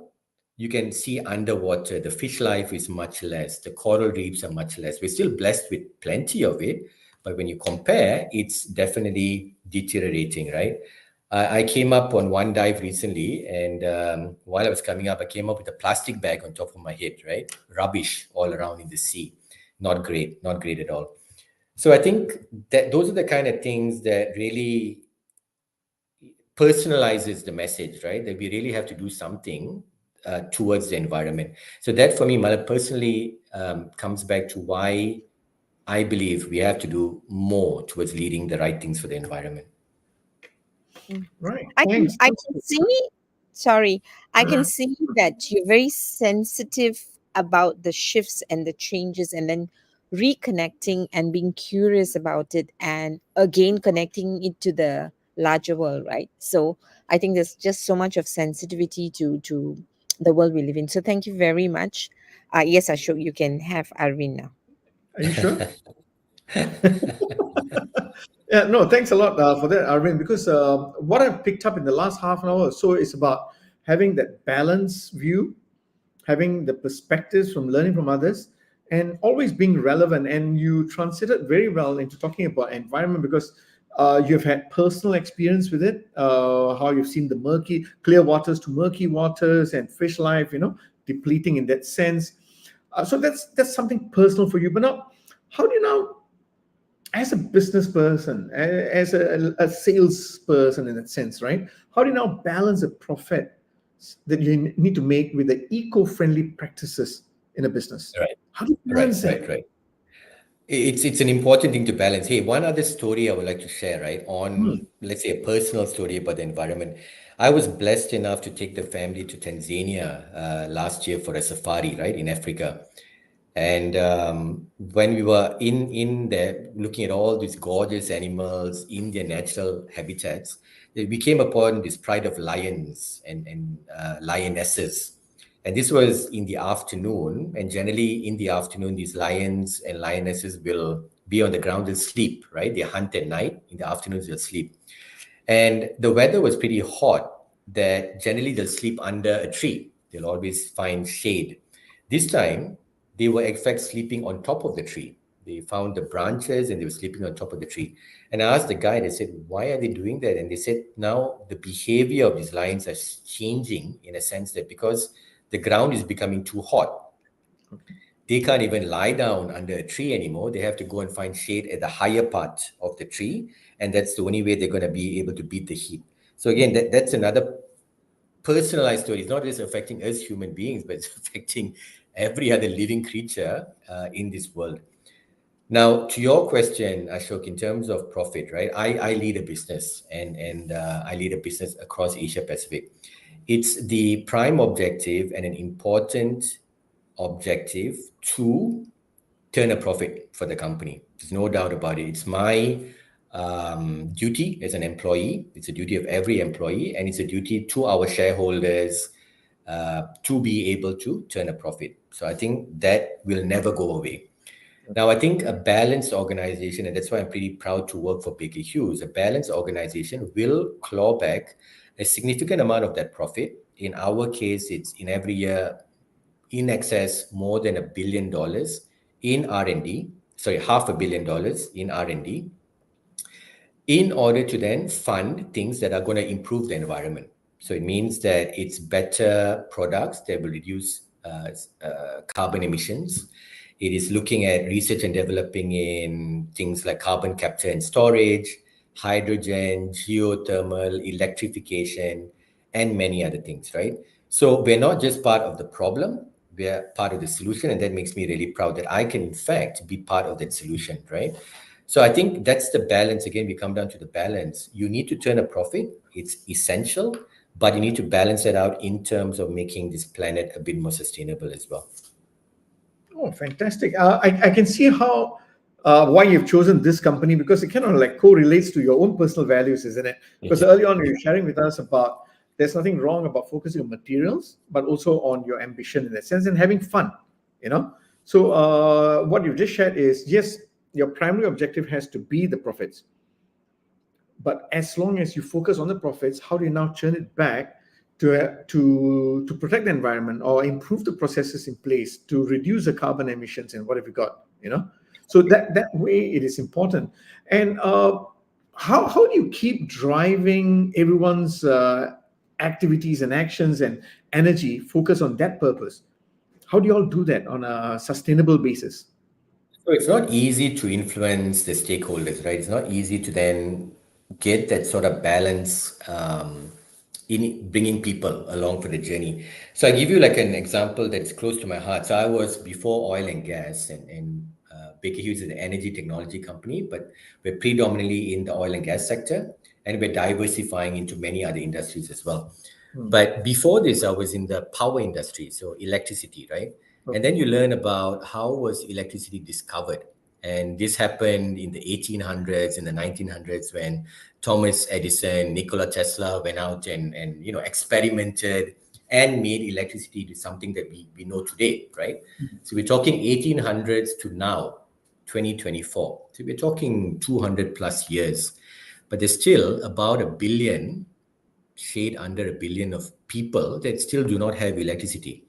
you can see underwater, the fish life is much less, the coral reefs are much less. We're still blessed with plenty of it, but when you compare, it's definitely deteriorating, right? I came up on one dive recently, and while I was coming up, I came up with a plastic bag on top of my head, right? Rubbish all around in the sea. Not great, not great at all. So I think that those are the kind of things that really personalizes the message, right? That we really have to do something towards the environment. So that for me, Mala, personally comes back to why I believe we have to do more towards leading the right things for the environment. Mm. Right. I can Thanks. I can see sorry, I can see that you're very sensitive about the shifts and the changes, and then reconnecting and being curious about it, and again connecting it to the larger world, right? So I think there's just so much of sensitivity to the world we live in. So thank you very much. Yes, Ashok, you can have Arvind now. Are you sure? Yeah, no, thanks a lot for that, Arvind, because what I've picked up in the last half an hour or so is about having that balanced view, having the perspectives from learning from others, and always being relevant. And you transited very well into talking about environment because you've had personal experience with it, how you've seen the clear waters to murky waters and fish life, depleting in that sense. So that's something personal for you. But now, how do you now, as a business person, as a salesperson in that sense, right? How do you now balance the profit that you need to make with the eco-friendly practices in a business? Right, How do you balance that? right. It's an important thing to balance. Hey, one other story I would like to share, right? On, let's say, a personal story about the environment. I was blessed enough to take the family to Tanzania last year for a safari, right, in Africa. And when we were in there looking at all these gorgeous animals in their natural habitats, we came upon this pride of lions and lionesses. And this was in the afternoon. And generally in the afternoon, these lions and lionesses will be on the ground and sleep, right? They hunt at night. In the afternoons, they'll sleep. And the weather was pretty hot that generally they'll sleep under a tree. They'll always find shade. This time, they were in fact sleeping on top of the tree. They found the branches and they were sleeping on top of the tree. And I asked the guide, I said, why are they doing that? And they said, now the behavior of these lions are changing in a sense that because the ground is becoming too hot, they can't even lie down under a tree anymore. They have to go and find shade at the higher part of the tree. And that's the only way they're going to be able to beat the heat. So again, that's another personalized story. It's not just affecting us human beings, but it's affecting every other living creature in this world. Now, to your question, Ashok, in terms of profit, right? I lead a business and I lead a business across Asia Pacific. It's the prime objective and an important objective to turn a profit for the company. There's no doubt about it. It's my duty as an employee. It's a duty of every employee, and it's a duty to our shareholders to be able to turn a profit. So I think that will never go away. Now, I think a balanced organization, and that's why I'm pretty proud to work for Baker Hughes, a balanced organization will claw back a significant amount of that profit. In our case, it's in every year in excess more than $1 billion in R&D, sorry, $500 million in R&D, in order to then fund things that are going to improve the environment. So it means that it's better products that will reduce carbon emissions. It is looking at research and developing in things like carbon capture and storage, hydrogen, geothermal, electrification, and many other things, right? So we're not just part of the problem, we're part of the solution. And that makes me really proud that I can, in fact, be part of that solution, right? So I think that's the balance. Again, we come down to the balance. You need to turn a profit. It's essential, but you need to balance it out in terms of making this planet a bit more sustainable as well. Oh, fantastic. I can see how why you've chosen this company because it kind of like correlates to your own personal values, isn't it? Because early on you were sharing with us about there's nothing wrong about focusing on materials, but also on your ambition in that sense and having fun, So what you've just shared is, yes, your primary objective has to be the profits. But as long as you focus on the profits, how do you now turn it back to protect the environment or improve the processes in place to reduce the carbon emissions and what have you got, So that way it is important. And how do you keep driving everyone's activities and actions and energy focus on that purpose? How do you all do that on a sustainable basis? So it's not easy to influence the stakeholders, right? It's not easy to then get that sort of balance in bringing people along for the journey. So I give you like an example that's close to my heart. So I was before oil and gas, and Baker Hughes is an energy technology company, but we're predominantly in the oil and gas sector, and we're diversifying into many other industries as well. But before this, I was in the power industry, so electricity, right? And then you learn about how was electricity discovered. And this happened in the 1800s, in the 1900s, when Thomas Edison, Nikola Tesla went out and experimented and made electricity to something that we know today, right? So we're talking 1800s to now, 2024. So we're talking 200 plus years, but there's still about a billion, shade under a billion of people that still do not have electricity.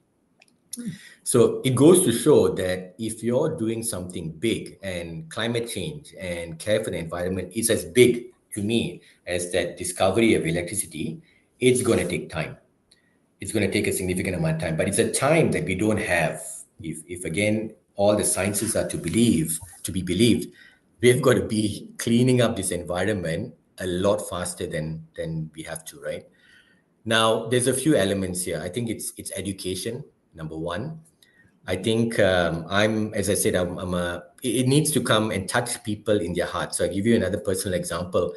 So it goes to show that if you're doing something big, and climate change and care for the environment is as big to me as that discovery of electricity, it's going to take time. It's going to take a significant amount of time, but it's a time that we don't have. If again, all the sciences are to be believed, we've got to be cleaning up this environment a lot faster than we have to, right? Now, there's a few elements here. I think it's education, number one. I think as I said, it needs to come and touch people in their heart. So I'll give you another personal example.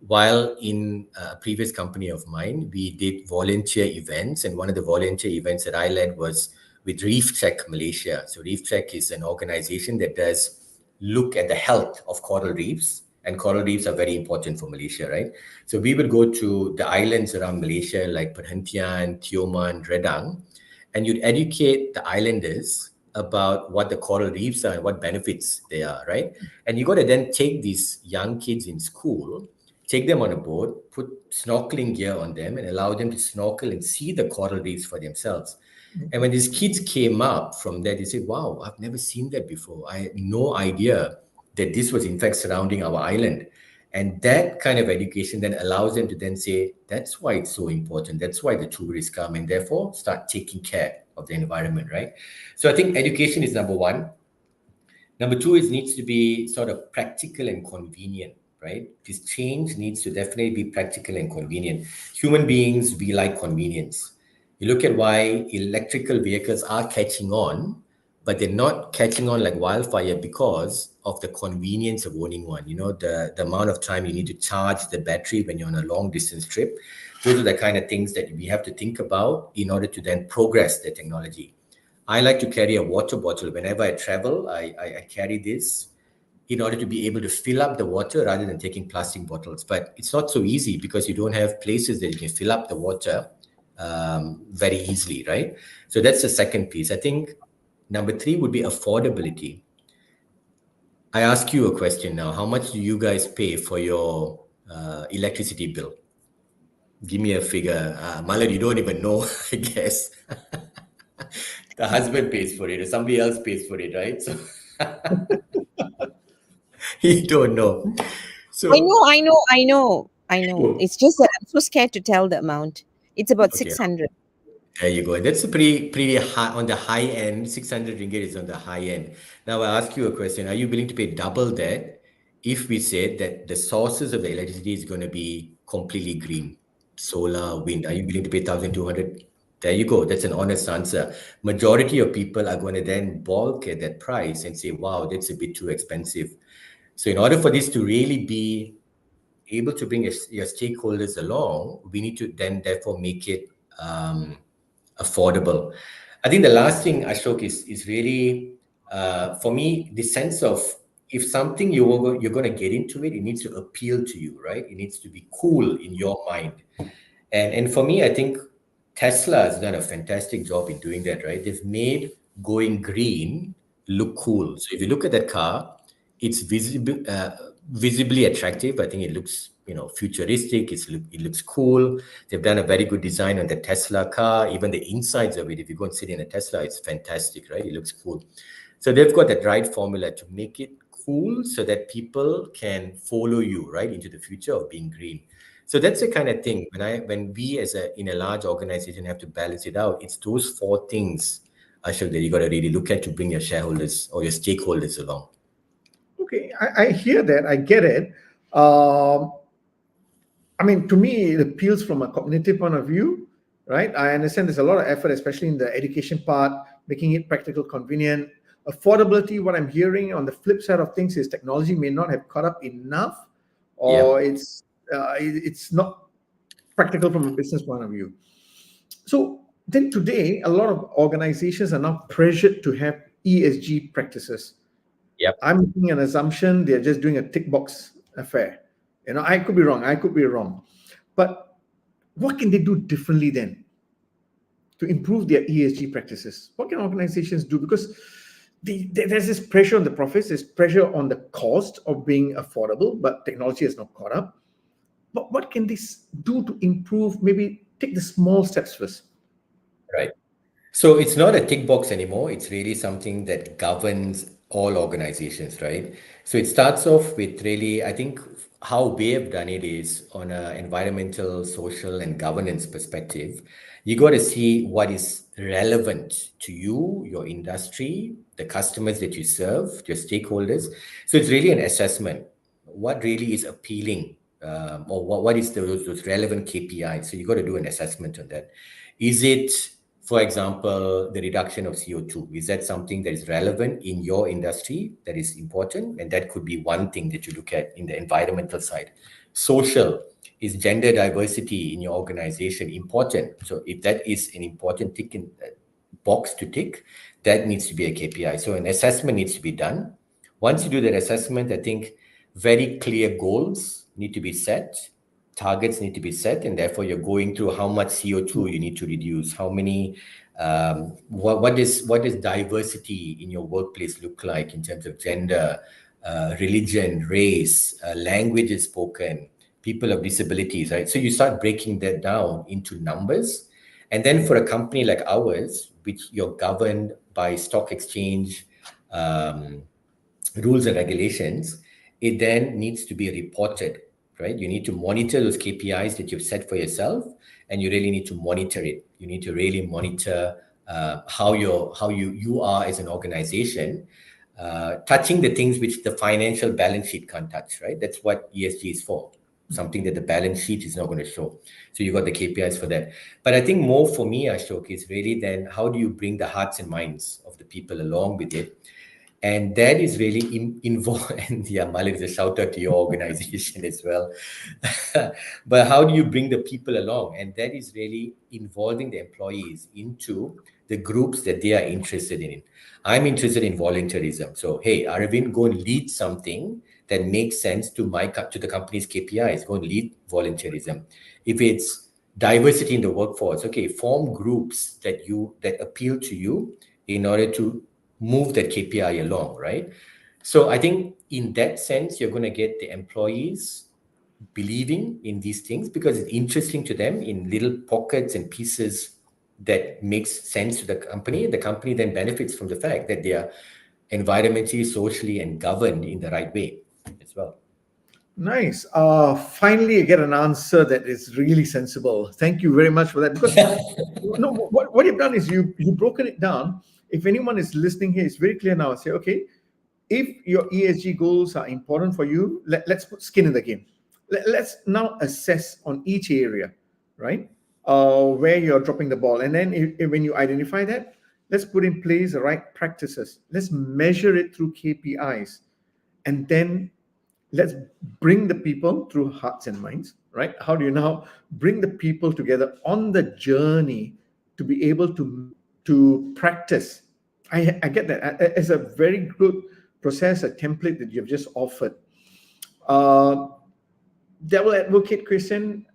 While in a previous company of mine, we did volunteer events, and one of the volunteer events that I led was with Reef Check Malaysia. So Reef Check is an organization that does look at the health of coral reefs, and coral reefs are very important for Malaysia, right? So we would go to the islands around Malaysia like Perhentian, Tioman, Redang, and you'd educate the islanders about what the coral reefs are and what benefits they are, right? And you got to then take these young kids in school, take them on a boat, put snorkeling gear on them, and allow them to snorkel and see the coral reefs for themselves. And when these kids came up from there, they said, wow, I've never seen that before. I had no idea that this was in fact surrounding our island. And that kind of education then allows them to then say, that's why it's so important. That's why the tourists come, and therefore start taking care of the environment, right? So I think education is number one. Number two is needs to be sort of practical and convenient, right? This change needs to definitely be practical and convenient. Human beings, we like convenience. You look at why electrical vehicles are catching on, but they're not catching on like wildfire because of the convenience of owning one. You know, the amount of time you need to charge the battery when you're on a long distance trip. Those are the kind of things that we have to think about in order to then progress the technology. I like to carry a water bottle. Whenever I travel, I carry this in order to be able to fill up the water rather than taking plastic bottles. But it's not so easy because you don't have places that you can fill up the water very easily, right? So that's the second piece. I think number three would be affordability. I ask you a question now. How much do you guys pay for your electricity bill? Give me a figure. Malad, you don't even know, I guess. The husband pays for it or somebody else pays for it, right? So you don't know. So I know. Oh, It's just that I'm so scared to tell the amount. It's about okay. 600. There you go. That's a pretty high on the high end. 600 ringgit is on the high end. Now I ask you a question. Are you willing to pay double that if we said that the sources of the electricity is going to be completely green? Solar, wind. Are you willing to pay 1,200? There you go. That's an honest answer. Majority of people are going to then balk at that price and say, wow, that's a bit too expensive. So in order for this to really be able to bring your stakeholders along, we need to then therefore make it affordable. I think the last thing, Ashok, is really for me the sense of if something you're going to get into it, it needs to appeal to you, right? It needs to be cool in your mind. And for me, I think Tesla has done a fantastic job in doing that, right? They've made going green look cool. So if you look at that car, it's visibly attractive. I think it looks, futuristic. It looks cool. They've done a very good design on the Tesla car. Even the insides of it, if you go and sit in a Tesla, it's fantastic, right? It looks cool. So they've got that right formula to make it cool so that people can follow you, right, into the future of being green. So that's the kind of thing when we in a large organization have to balance it out. It's those four things, Ashok, that you got to really look at to bring your shareholders or your stakeholders along. Okay, I hear that. I get it. I mean, to me, it appeals from a cognitive point of view, right? I understand there's a lot of effort, especially in the education part, making it practical, convenient. Affordability, what I'm hearing on the flip side of things is technology may not have caught up enough, or it's not practical from a business point of view. So then today, a lot of organizations are now pressured to have ESG practices. Yep. I'm making an assumption they're just doing a tick box affair. I could be wrong. But what can they do differently then to improve their ESG practices? What can organizations do? Because there's this pressure on the profits, there's pressure on the cost of being affordable, but technology has not caught up. But what can this do to improve? Maybe take the small steps first. Right. So it's not a tick box anymore. It's really something that governs all organizations, right? So it starts off with really, I think how we have done it is on an environmental, social, and governance perspective. You got to see what is relevant to you, your industry, the customers that you serve, your stakeholders. So it's really an assessment. What really is appealing, or what is those relevant KPIs? So you got to do an assessment on that. Is it, for example, the reduction of CO2? Is that something that is relevant in your industry that is important? And that could be one thing that you look at in the environmental side. Social, is gender diversity in your organization important? So if that is an important tick in box to tick, that needs to be a KPI. So an assessment needs to be done. Once you do that assessment, I think very clear goals need to be set. Targets need to be set, and therefore you're going through how much CO2 you need to reduce, how many, what does diversity in your workplace look like in terms of gender, religion, race, languages spoken, people of disabilities, right? So you start breaking that down into numbers. And then for a company like ours, which you're governed by stock exchange rules and regulations, it then needs to be reported, right? You need to monitor those KPIs that you've set for yourself, and you really need to monitor it. You need to really monitor how you are as an organization, touching the things which the financial balance sheet can't touch, right? That's what ESG is for, something that the balance sheet is not going to show. So you got the KPIs for that. But I think more for me, Ashok, is really then how do you bring the hearts and minds of the people along with it? And that is really involved. And yeah, Malik, a shout out to your organization as well. But how do you bring the people along? And that is really involving the employees into the groups that they are interested in. I'm interested in volunteerism. So, hey, Aravind, go and lead something that makes sense to the company's KPIs. Go and lead volunteerism. If it's diversity in the workforce, okay, form groups that appeal to you in order to move that KPI along, right? So I think in that sense, you're going to get the employees believing in these things because it's interesting to them in little pockets and pieces that makes sense to the company. The company then benefits from the fact that they are environmentally, socially, and governed in the right way as well. Nice. Finally, I get an answer that is really sensible. Thank you very much for that. Because no, what you've done is you've broken it down. If anyone is listening here, it's very clear now. Say, okay, if your ESG goals are important for you, let's put skin in the game. Let's now assess on each area, right? Where you're dropping the ball. And then when you identify that, let's put in place the right practices. Let's measure it through KPIs. And then let's bring the people through hearts and minds, right? How do you now bring the people together on the journey to be able to practice? I get that. It's a very good process, a template that you've just offered. Devil advocate, Christian,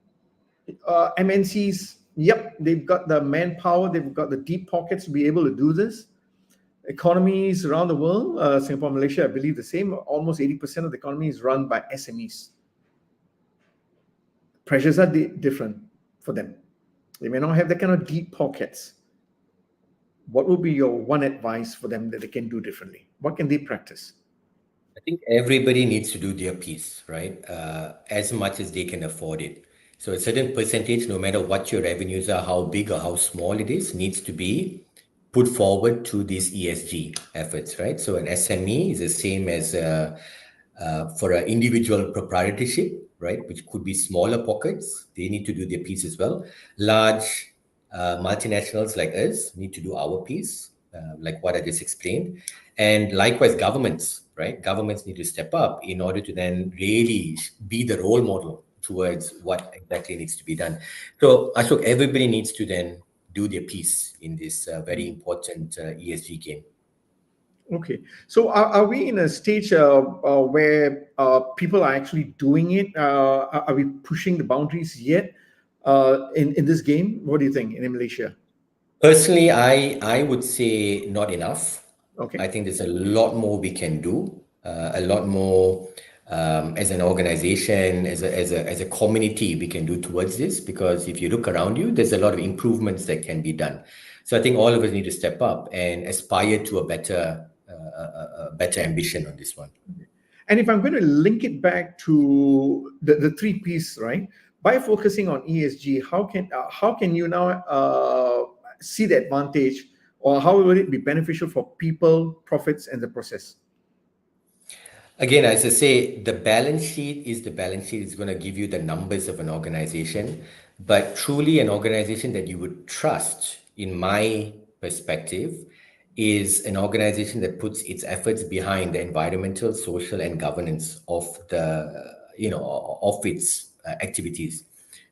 MNCs, yep, they've got the manpower, they've got the deep pockets to be able to do this. Economies around the world, Singapore, Malaysia, I believe the same, almost 80% of the economy is run by SMEs. Pressures are different for them. They may not have that kind of deep pockets. What would be your one advice for them that they can do differently? What can they practice? I think everybody needs to do their piece, right? As much as they can afford it. So a certain percentage, no matter what your revenues are, how big or how small it is, needs to be put forward to these ESG efforts, right? So an SME is the same as for an individual proprietorship, right? Which could be smaller pockets. They need to do their piece as well. Large multinationals like us need to do our piece, like what I just explained. And likewise, governments, right? Governments need to step up in order to then really be the role model towards what exactly needs to be done. So Ashok, everybody needs to then do their piece in this very important ESG game. Okay, so are we in a stage where people are actually doing it? Are we pushing the boundaries yet in this game? What do you think in Malaysia? Personally, I would say not enough. Okay. I think there's a lot more we can do, a lot more as an organization, as a community, we can do towards this. Because if you look around you, there's a lot of improvements that can be done. So I think all of us need to step up and aspire to a better ambition on this one. And if I'm going to link it back to the three P's, right? By focusing on ESG, how can you now see the advantage, or how will it be beneficial for people, profits, and the process? Again, as I say, the balance sheet is the balance sheet. It's going to give you the numbers of an organization, but truly an organization that you would trust, in my perspective, is an organization that puts its efforts behind the environmental, social, and governance of of its activities.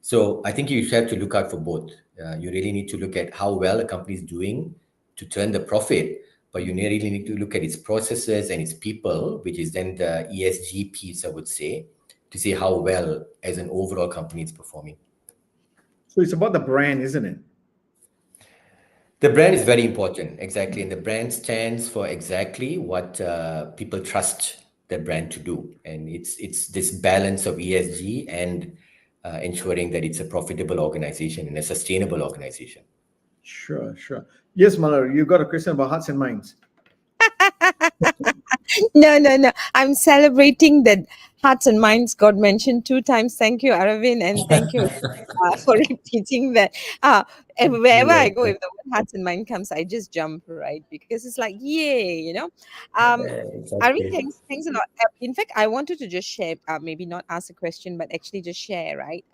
So I think you have to look out for both. You really need to look at how well a company is doing to turn the profit, but you really need to look at its processes and its people, which is then the ESG piece, I would say, to see how well as an overall company it's performing. So it's about the brand, isn't it? The brand is very important, exactly, and the brand stands for exactly what people trust the brand to do, and it's this balance of ESG and ensuring that it's a profitable organization and a sustainable organization. Sure, sure. Yes, Malar, you got a question about hearts and minds. No. I'm celebrating that hearts and minds got mentioned 2 times. Thank you, Aravind, and thank you for repeating that. And wherever I go, if the word hearts and mind comes, I just jump, right? Because it's like, yay. Aravind, Exactly. thanks a lot. In fact, I wanted to just share, maybe not ask a question, but actually just share, right?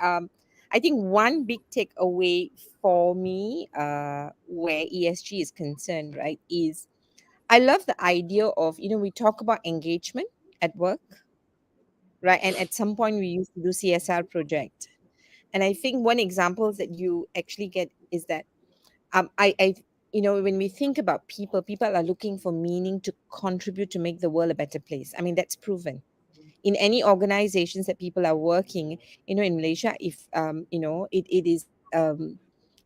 I think one big takeaway for me, where ESG is concerned, right, is I love the idea of, we talk about engagement at work, right? And at some point we used to do CSR project. And I think one example that you actually get is that I when we think about people are looking for meaning to contribute to make the world a better place. I mean, that's proven. In any organizations that people are working, in Malaysia, if it is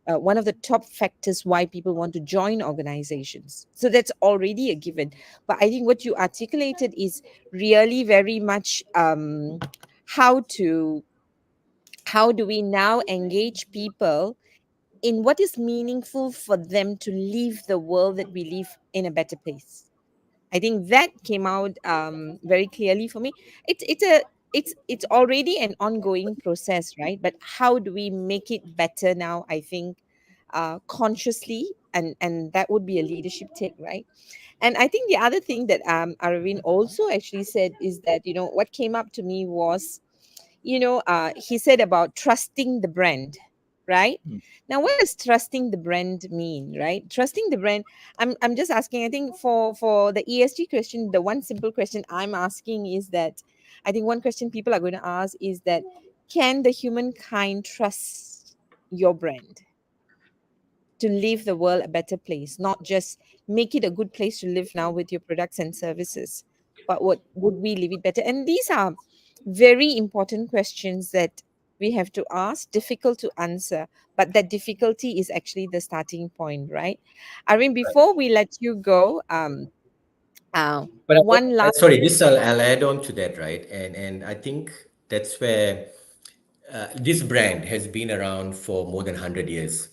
one of the top factors why people want to join organizations. So that's already a given. But I think what you articulated is really very much how to how do we now engage people in what is meaningful for them to leave the world that we live in a better place. I think that came out very clearly for me. It's already an ongoing process, right? But how do we make it better now? I think consciously, and that would be a leadership take, right? And I think the other thing that Aravind also actually said is that what came up to me was he said about trusting the brand, right? Mm. Now, what does trusting the brand mean, right? Trusting the brand, I'm just asking, I think for the ESG question, the one simple question I'm asking is that I think one question people are going to ask is that can the humankind trust your brand to leave the world a better place, not just make it a good place to live now with your products and services, but what would we leave it better? And these are very important questions that we have to ask, difficult to answer, but that difficulty is actually the starting point, right? I mean, before we let you go, uh, But one last sorry, this I'll add on to that, right? And I think that's where this brand has been around for more than 100 years.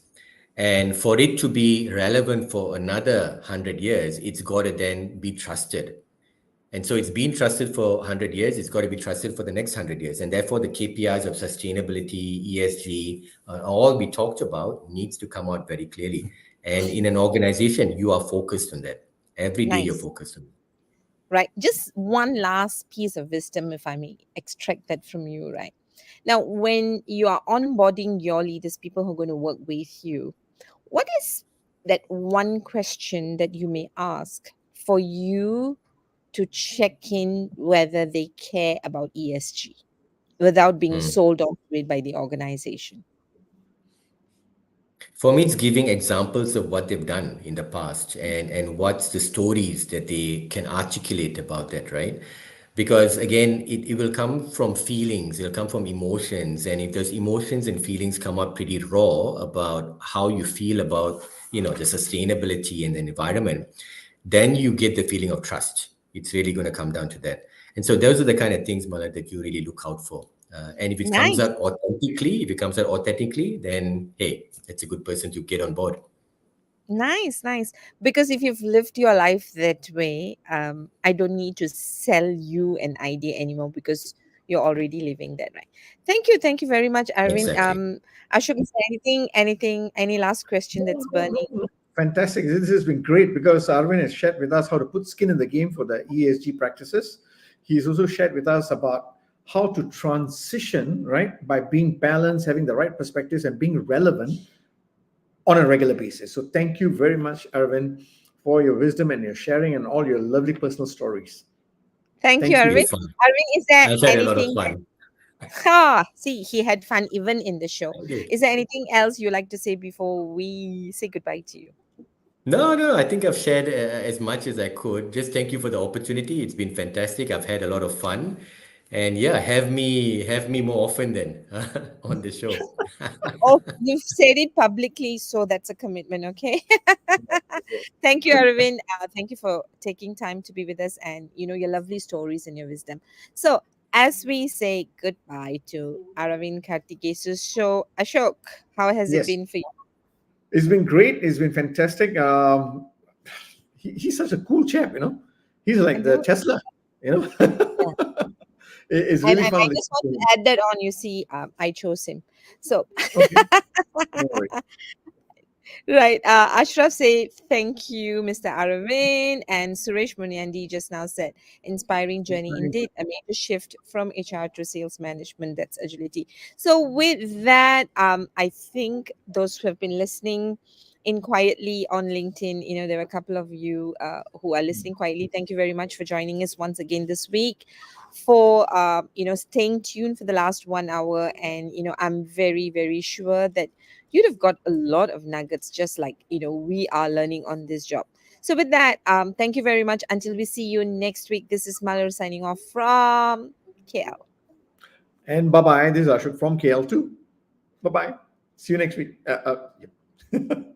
And for it to be relevant for another 100 years, it's got to then be trusted. And so it's been trusted for 100 years, it's got to be trusted for the next 100 years. And therefore, the KPIs of sustainability, ESG, all we talked about needs to come out very clearly. And in an organization, you are focused on that. Every day you're nice. focused on it. Right, just one last piece of wisdom, if I may extract that from you, right? Now, when you are onboarding your leaders, people who are going to work with you, what is that one question that you may ask for you to check in whether they care about ESG without being Mm. sold off to it by the organization? For me, it's giving examples of what they've done in the past and what's the stories that they can articulate about that, right? Because again, it will come from feelings, it'll come from emotions. And if those emotions and feelings come out pretty raw about how you feel about the sustainability and the environment, then you get the feeling of trust. It's really going to come down to that. And so those are the kind of things, Mala, that you really look out for. And if it comes Nice. out authentically, then hey, it's a good person to get on board. Nice, nice. Because if you've lived your life that way, I don't need to sell you an idea anymore because you're already living that, right? Thank you very much, Arvind. Exactly. Ashok, is there any last question that's burning? No. Fantastic. This has been great because Arvind has shared with us how to put skin in the game for the ESG practices. He's also shared with us about how to transition, right, by being balanced, having the right perspectives, and being relevant on a regular basis. So thank you very much, Arvind, for your wisdom and your sharing and all your lovely personal stories. Thank you, Thank you. Arvind. Great fun. Arvind, is there I've had a lot of anything? fun. See, he had fun even in the show. Okay. Is there anything else you like to say before we say goodbye to you? No, I think I've shared as much as I could. Just thank you for the opportunity. It's been fantastic. I've had a lot of fun. And yeah, have me more often then on the show. Oh, you've said it publicly, so that's a commitment, okay? Thank you, Arvind. Thank you for taking time to be with us and your lovely stories and your wisdom. So, as we say goodbye to Aravind Karthigesu's show, Ashok, how has it Yes, been for you? it's been great. It's been fantastic. He's such a cool chap, He's like the Good. Tesla, Yeah. It's And, really and fun I listening just want to to him. add that on. You see, I chose him. So, Okay, no worries. right. Ashraf say thank you, Mr. Aravind, and Suresh Munyandi just now said inspiring journey indeed, a major shift from HR to sales management. That's agility. So with that, I think those who have been listening in quietly on LinkedIn, there are a couple of you who are listening quietly. Thank you very much for joining us once again this week. For staying tuned for the last 1 hour, and I'm very very sure that you'd have got a lot of nuggets just like we are learning on this job. So with that, thank you very much. Until we see you next week, this is Malur signing off from KL. And bye bye. This is Ashok from KL2. Bye bye. See you next week. Yep.